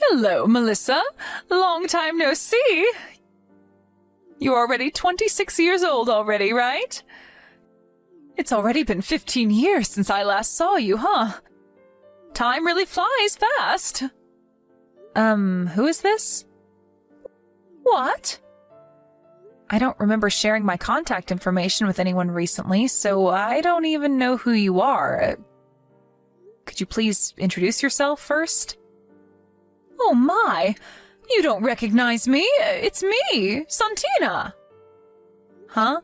Hello, Melissa. Long time no see. You're already 26 years old already, right? It's already been 15 years since I last saw you, huh? Time really flies fast. Who is this? What? I don't remember sharing my contact information with anyone recently, so I don't even know who you are. Could you please introduce yourself first? Oh my! You don't recognize me! It's me, Santina! Huh?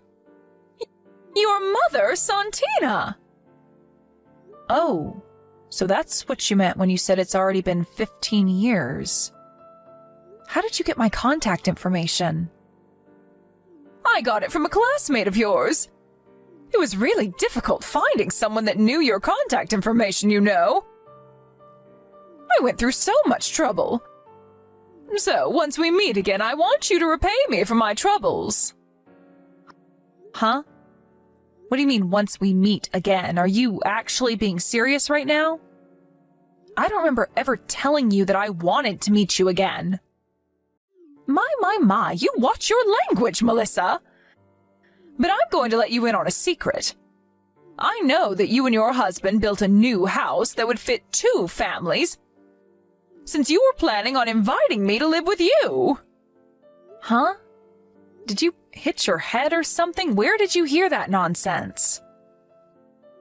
Your mother, Santina! Oh, so that's what you meant when you said it's already been 15 years. How did you get my contact information? I got it from a classmate of yours. It was really difficult finding someone that knew your contact information, you know. I went through so much trouble. So, once we meet again, I want you to repay me for my troubles. Huh? What do you mean, once we meet again? Are you actually being serious right now? I don't remember ever telling you that I wanted to meet you again. My, you watch your language, Melissa. But I'm going to let you in on a secret. I know that you and your husband built a new house that would fit 2 families, since you were planning on inviting me to live with you. Huh? Did you hit your head or something? Where did you hear that nonsense?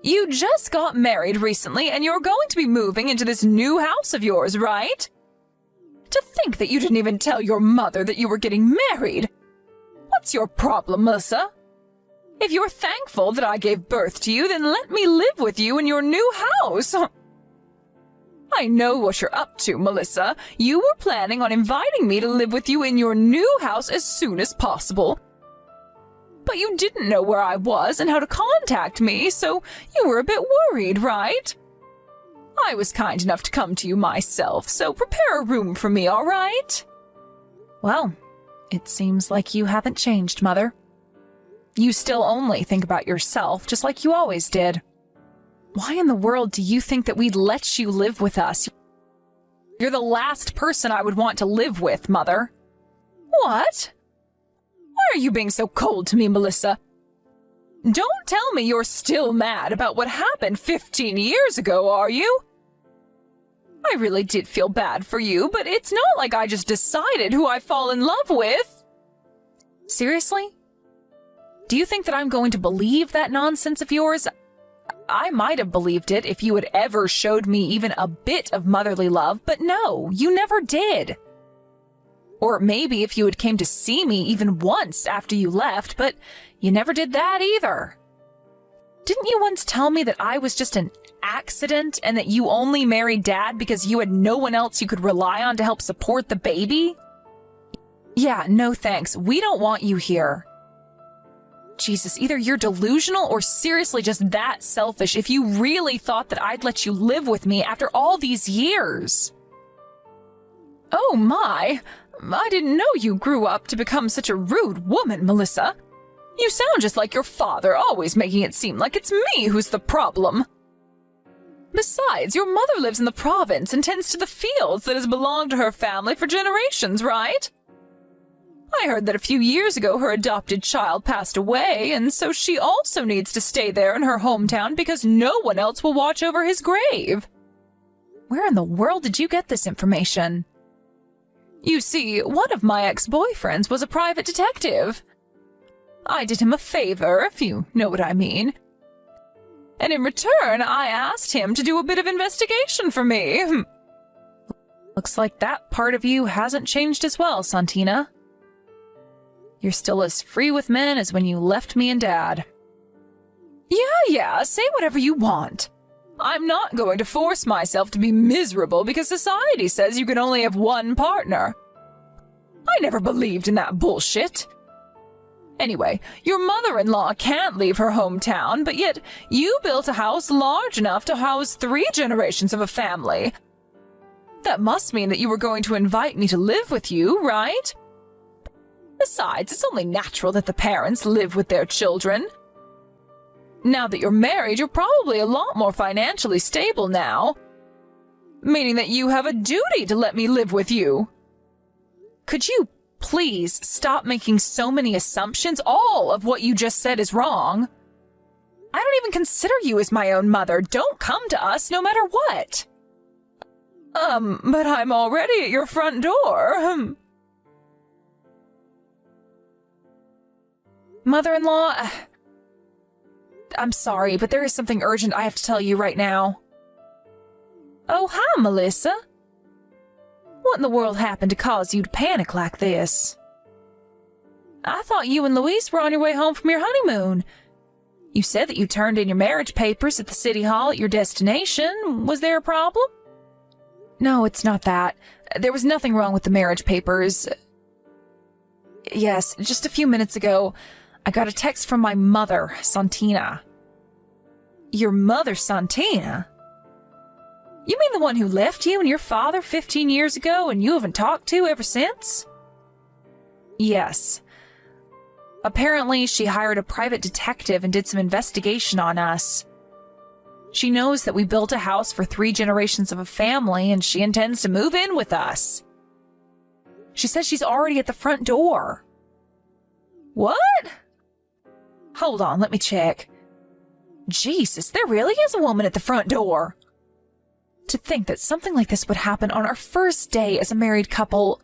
You just got married recently and you're going to be moving into this new house of yours, right? To think that you didn't even tell your mother that you were getting married. What's your problem, Melissa? If you're thankful that I gave birth to you, then let me live with you in your new house. I know what you're up to, Melissa. You were planning on inviting me to live with you in your new house as soon as possible. But you didn't know where I was and how to contact me, so you were a bit worried, right? I was kind enough to come to you myself, so prepare a room for me, all right? Well, it seems like you haven't changed, Mother. You still only think about yourself, just like you always did. Why in the world do you think that we'd let you live with us? You're the last person I would want to live with, Mother. What? Why are you being so cold to me, Melissa? Don't tell me you're still mad about what happened 15 years ago, are you? I really did feel bad for you, but it's not like I just decided who I fall in love with. Seriously? Do you think that I'm going to believe that nonsense of yours? I might have believed it if you had ever showed me even a bit of motherly love, but no, you never did. Or maybe if you had came to see me even once after you left, but you never did that either. Didn't you once tell me that I was just an accident and that you only married Dad because you had no one else you could rely on to help support the baby? Yeah, no thanks. We don't want you here. Jesus, either you're delusional or seriously just that selfish if you really thought that I'd let you live with me after all these years. Oh my, I didn't know you grew up to become such a rude woman, Melissa. You sound just like your father, always making it seem like it's me who's the problem. Besides, your mother lives in the province and tends to the fields that has belonged to her family for generations, right? I heard that a few years ago her adopted child passed away, and so she also needs to stay there in her hometown because no one else will watch over his grave. Where in the world did you get this information? You see, one of my ex-boyfriends was a private detective. I did him a favor, if you know what I mean. And in return, I asked him to do a bit of investigation for me. Looks like that part of you hasn't changed as well, Santina. You're still as free with men as when you left me and Dad. Yeah, say whatever you want. I'm not going to force myself to be miserable because society says you can only have one partner. I never believed in that bullshit. Anyway, your mother-in-law can't leave her hometown, but yet you built a house large enough to house 3 generations of a family. That must mean that you were going to invite me to live with you, right? Besides, it's only natural that the parents live with their children. Now that you're married, you're probably a lot more financially stable now. meaning that you have a duty to let me live with you. Could you please stop making so many assumptions? All of what you just said is wrong. I don't even consider you as my own mother. Don't come to us no matter what. But I'm already at your front door. Mother-in-law, I'm sorry, but there is something urgent I have to tell you right now. Oh, hi, Melissa. What in the world happened to cause you to panic like this? I thought you and Louise were on your way home from your honeymoon. You said that you turned in your marriage papers at the city hall at your destination. Was there a problem? No, it's not that. There was nothing wrong with the marriage papers. Yes, just a few minutes ago, I got a text from my mother, Santina. Your mother, Santina? You mean the one who left you and your father 15 years ago and you haven't talked to ever since? Yes. Apparently, she hired a private detective and did some investigation on us. She knows that we built a house for 3 generations of a family and she intends to move in with us. She says she's already at the front door. What? Hold on, let me check. Jesus, there really is a woman at the front door. To think that something like this would happen on our first day as a married couple.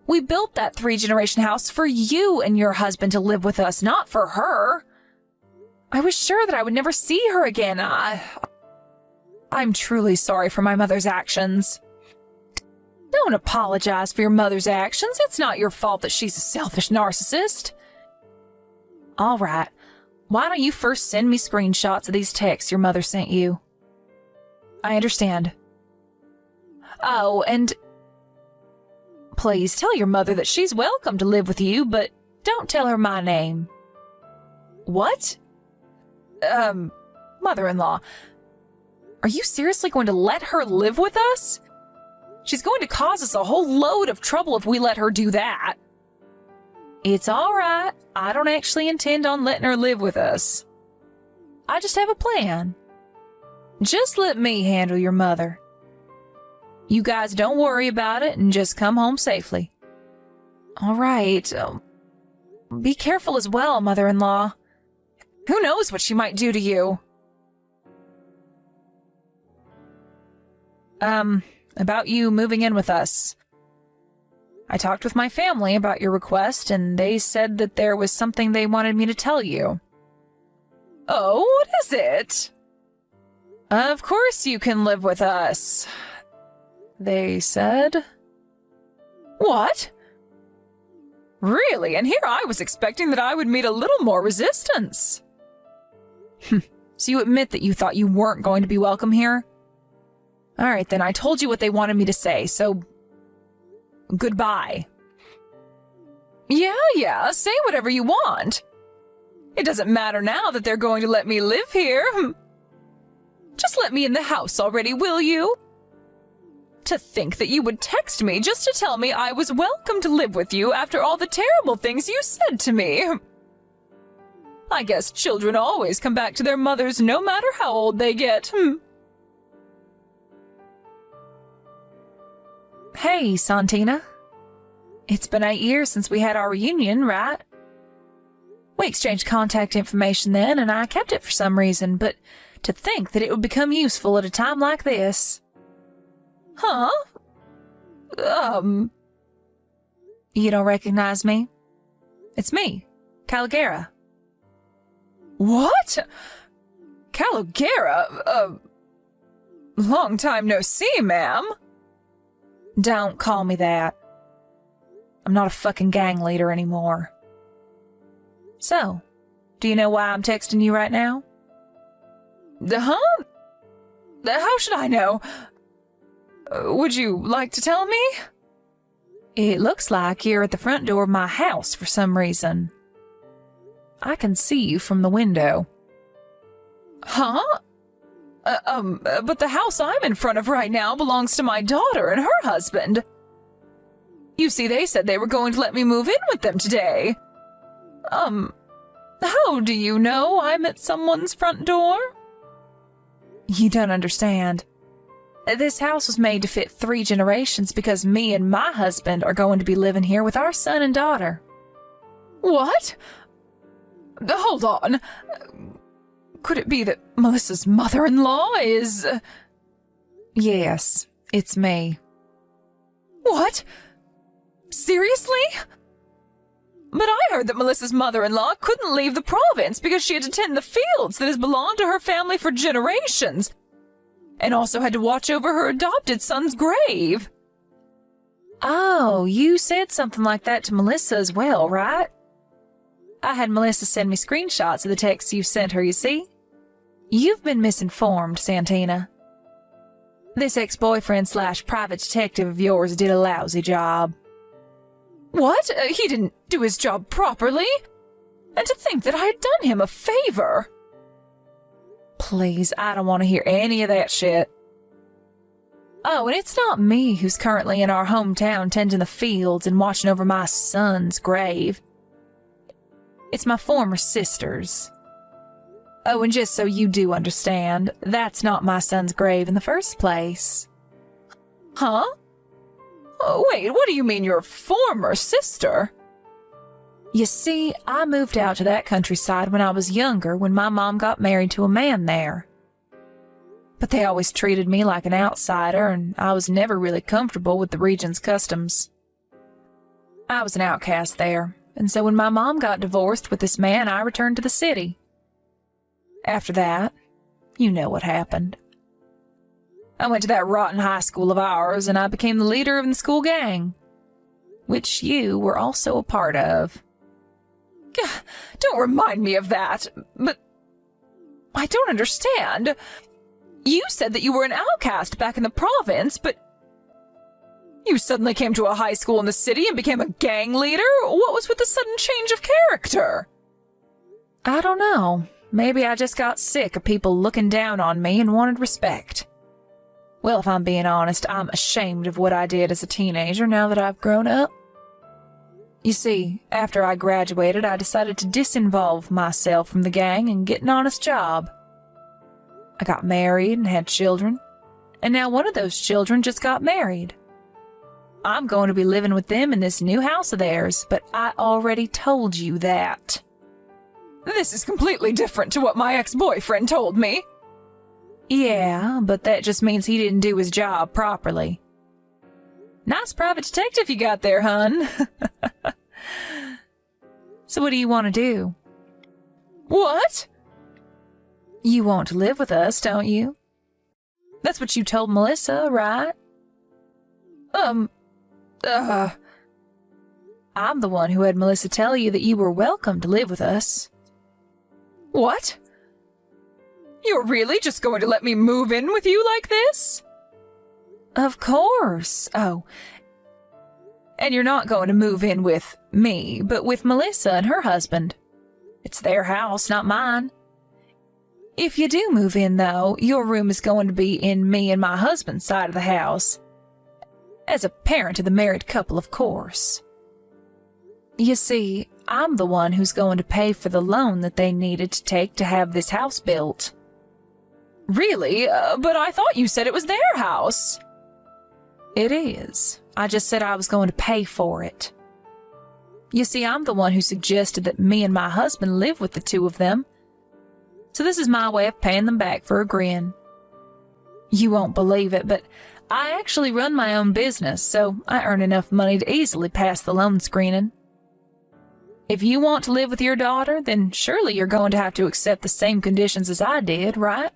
We built that 3-generation house for you and your husband to live with us, not for her. I was sure that I would never see her again. I'm truly sorry for my mother's actions. Don't apologize for your mother's actions. It's not your fault that she's a selfish narcissist. All right. Why don't you first send me screenshots of these texts your mother sent you? I understand. Oh, and please tell your mother that she's welcome to live with you, but don't tell her my name. What? Mother-in-law, are you seriously going to let her live with us? She's going to cause us a whole load of trouble if we let her do that. It's all right. I don't actually intend on letting her live with us. I just have a plan. Just let me handle your mother. You guys don't worry about it and just come home safely. All right. Be careful as well, mother-in-law. Who knows what she might do to you? About you moving in with us. I talked with my family about your request, and they said that there was something they wanted me to tell you. Oh, what is it? Of course you can live with us, they said. What? Really? And here I was expecting that I would meet a little more resistance. So you admit that you thought you weren't going to be welcome here? All right, then I told you what they wanted me to say, so goodbye. Yeah, say whatever you want. It doesn't matter now that they're going to let me live here. Just let me in the house already, will you? To think that you would text me just to tell me I was welcome to live with you after all the terrible things you said to me. I guess children always come back to their mothers no matter how old they get. Hey, Santina. It's been 8 years since we had our reunion, right? We exchanged contact information then, and I kept it for some reason, but to think that it would become useful at a time like this. Huh? You don't recognize me? It's me, Caligera. What? Caligera? Long time no see, ma'am. Don't call me that. I'm not a fucking gang leader anymore. So, do you know why I'm texting you right now? Huh? How should I know? Would you like to tell me? It looks like you're at the front door of my house for some reason. I can see you from the window. Huh? But the house I'm in front of right now belongs to my daughter and her husband. You see, they said they were going to let me move in with them today. How do you know I'm at someone's front door? You don't understand. This house was made to fit 3 generations because me and my husband are going to be living here with our son and daughter. What? Hold on. Could it be that Melissa's mother-in-law is... Yes, it's me. What? Seriously? But I heard that Melissa's mother-in-law couldn't leave the province because she had to tend the fields that has belonged to her family for generations, and also had to watch over her adopted son's grave. Oh, you said something like that to Melissa as well, right? I had Melissa send me screenshots of the texts you sent her, you see? You've been misinformed, Santina. This ex-boyfriend/private detective of yours did a lousy job. What? He didn't do his job properly? And to think that I had done him a favor. Please, I don't want to hear any of that shit. Oh, and it's not me who's currently in our hometown tending the fields and watching over my son's grave. It's my former sister's. Oh, and just so you do understand, that's not my son's grave in the first place. Huh? Oh, wait, what do you mean your former sister? You see, I moved out to that countryside when I was younger when my mom got married to a man there. But they always treated me like an outsider, and I was never really comfortable with the region's customs. I was an outcast there, and so when my mom got divorced with this man, I returned to the city. After that, you know what happened. I went to that rotten high school of ours, and I became the leader of the school gang, which you were also a part of. Don't remind me of that, but I don't understand. You said that you were an outcast back in the province, but you suddenly came to a high school in the city and became a gang leader? What was with the sudden change of character? I don't know. Maybe I just got sick of people looking down on me and wanted respect. Well, if I'm being honest, I'm ashamed of what I did as a teenager now that I've grown up. You see, after I graduated, I decided to disinvolve myself from the gang and get an honest job. I got married and had children, and now one of those children just got married. I'm going to be living with them in this new house of theirs, but I already told you that. This is completely different to what my ex-boyfriend told me. Yeah, but that just means he didn't do his job properly. Nice private detective you got there, hun. So what do you want to do? What? You want to live with us, don't you? That's what you told Melissa, right? I'm the one who had Melissa tell you that you were welcome to live with us. What? You're really just going to let me move in with you like this? Of course. Oh. And you're not going to move in with me, but with Melissa and her husband. It's their house, not mine. If you do move in, though, your room is going to be in me and my husband's side of the house. As a parent of the married couple, of course. You see, I'm the one who's going to pay for the loan that they needed to take to have this house built. Really? But I thought you said it was their house. It is. I just said I was going to pay for it. You see, I'm the one who suggested that me and my husband live with the two of them. So this is my way of paying them back for a grin. You won't believe it, but I actually run my own business, so I earn enough money to easily pass the loan screening. If you want to live with your daughter, then surely you're going to have to accept the same conditions as I did, right?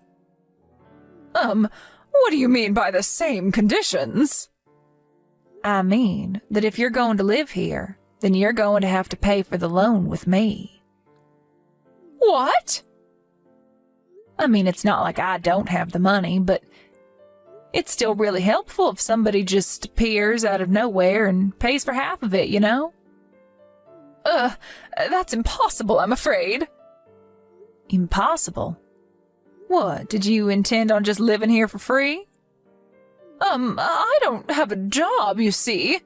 What do you mean by the same conditions? I mean that if you're going to live here, then you're going to have to pay for the loan with me. What? I mean, it's not like I don't have the money, but it's still really helpful if somebody just appears out of nowhere and pays for half of it, you know? That's impossible, I'm afraid. Impossible? What, did you intend on just living here for free? I don't have a job, you see.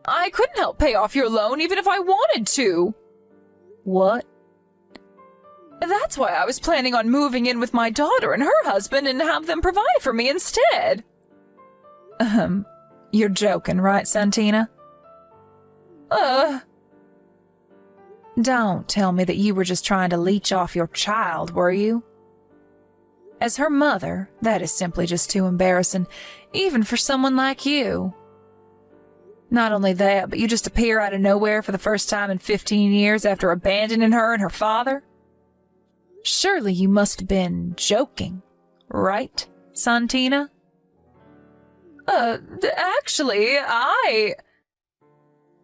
I couldn't help pay off your loan even if I wanted to. What? That's why I was planning on moving in with my daughter and her husband and have them provide for me instead. You're joking, right, Santina? Don't tell me that you were just trying to leech off your child, were you? As her mother, that is simply just too embarrassing, even for someone like you. Not only that, but you just appear out of nowhere for the first time in 15 years after abandoning her and her father. Surely you must have been joking, right, Santina? Actually,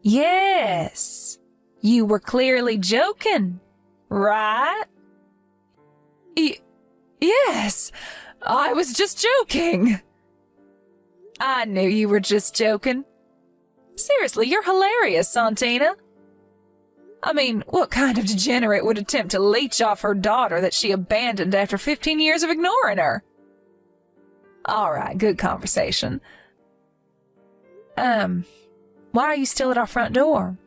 Yes, you were clearly joking, right? Yes, I was just joking. I knew you were just joking. Seriously, you're hilarious, Santina. I mean, what kind of degenerate would attempt to leech off her daughter that she abandoned after 15 years of ignoring her? All right, good conversation. Why are you still at our front door?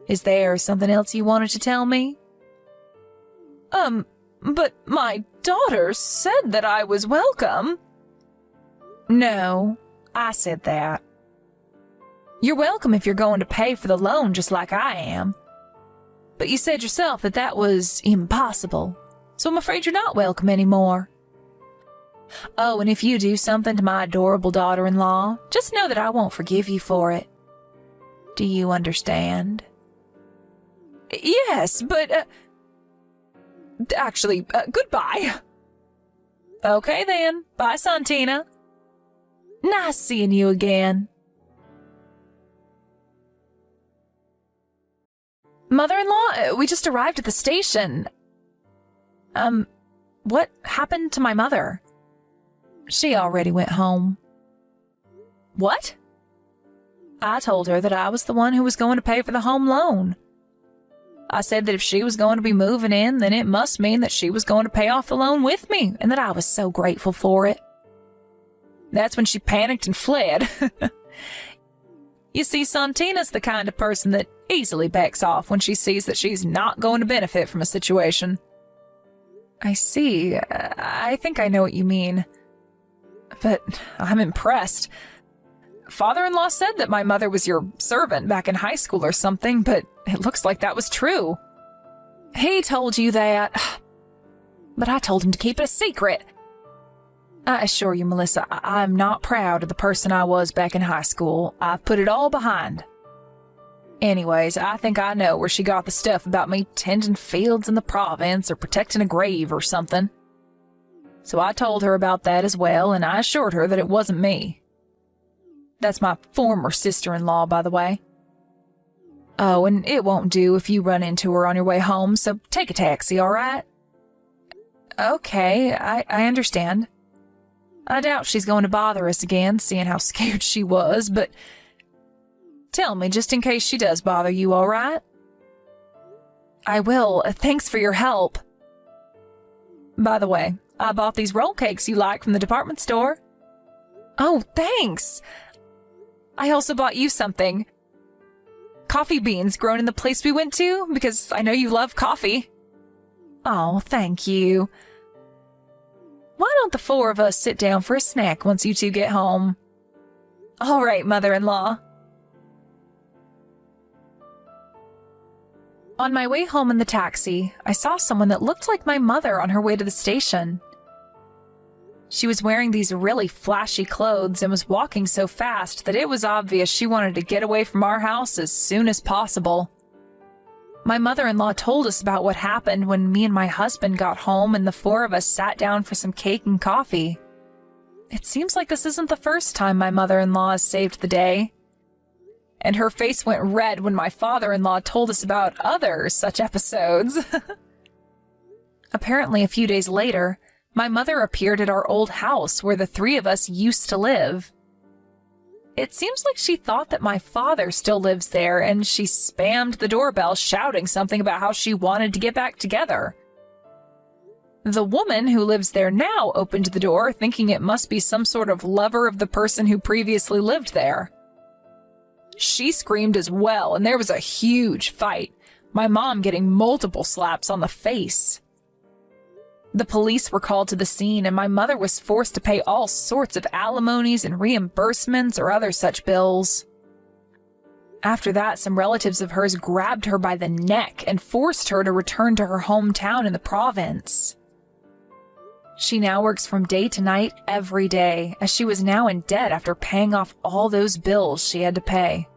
Is there something else you wanted to tell me? But my daughter said that I was welcome. No, I said that. You're welcome if you're going to pay for the loan just like I am. But you said yourself that that was impossible, so I'm afraid you're not welcome anymore. Oh, and if you do something to my adorable daughter-in-law, just know that I won't forgive you for it. Do you understand? Yes, but, actually, goodbye. Okay then, bye, Santina. Nice seeing you again. Mother-in-law, we just arrived at the station. What happened to my mother? She already went home. What? I told her that I was the one who was going to pay for the home loan. I said that if she was going to be moving in, then it must mean that she was going to pay off the loan with me, and that I was so grateful for it. That's when she panicked and fled. You see, Santina's the kind of person that easily backs off when she sees that she's not going to benefit from a situation. I see. I think I know what you mean. But I'm impressed. Father-in-law said that my mother was your servant back in high school or something, but it looks like that was true. He told you that, but I told him to keep it a secret. I assure you, Melissa, I'm not proud of the person I was back in high school. I've put it all behind. Anyways, I think I know where she got the stuff about me tending fields in the province or protecting a grave or something. So I told her about that as well, and I assured her that it wasn't me. That's my former sister-in-law, by the way. Oh, and it won't do if you run into her on your way home, so take a taxi, all right? Okay, I understand. I doubt she's going to bother us again, seeing how scared she was, but tell me, just in case she does bother you, all right? I will. Thanks for your help. By the way, I bought these roll cakes you like from the department store. Oh, thanks. I also bought you something. Coffee beans grown in the place we went to, because I know you love coffee. Oh, thank you. Why don't the four of us sit down for a snack once you two get home? All right, mother-in-law. On my way home in the taxi, I saw someone that looked like my mother on her way to the station. She was wearing these really flashy clothes and was walking so fast that it was obvious she wanted to get away from our house as soon as possible. My mother-in-law told us about what happened when me and my husband got home and the four of us sat down for some cake and coffee. It seems like this isn't the first time my mother-in-law has saved the day. And her face went red when my father-in-law told us about other such episodes. Apparently, a few days later, my mother appeared at our old house where the three of us used to live. It seems like she thought that my father still lives there, and she spammed the doorbell shouting something about how she wanted to get back together. The woman who lives there now opened the door, thinking it must be some sort of lover of the person who previously lived there. She screamed as well, and there was a huge fight, my mom getting multiple slaps on the face. The police were called to the scene, and my mother was forced to pay all sorts of alimonies and reimbursements or other such bills. After that, some relatives of hers grabbed her by the neck and forced her to return to her hometown in the province. She now works from day to night every day, as she was now in debt after paying off all those bills she had to pay.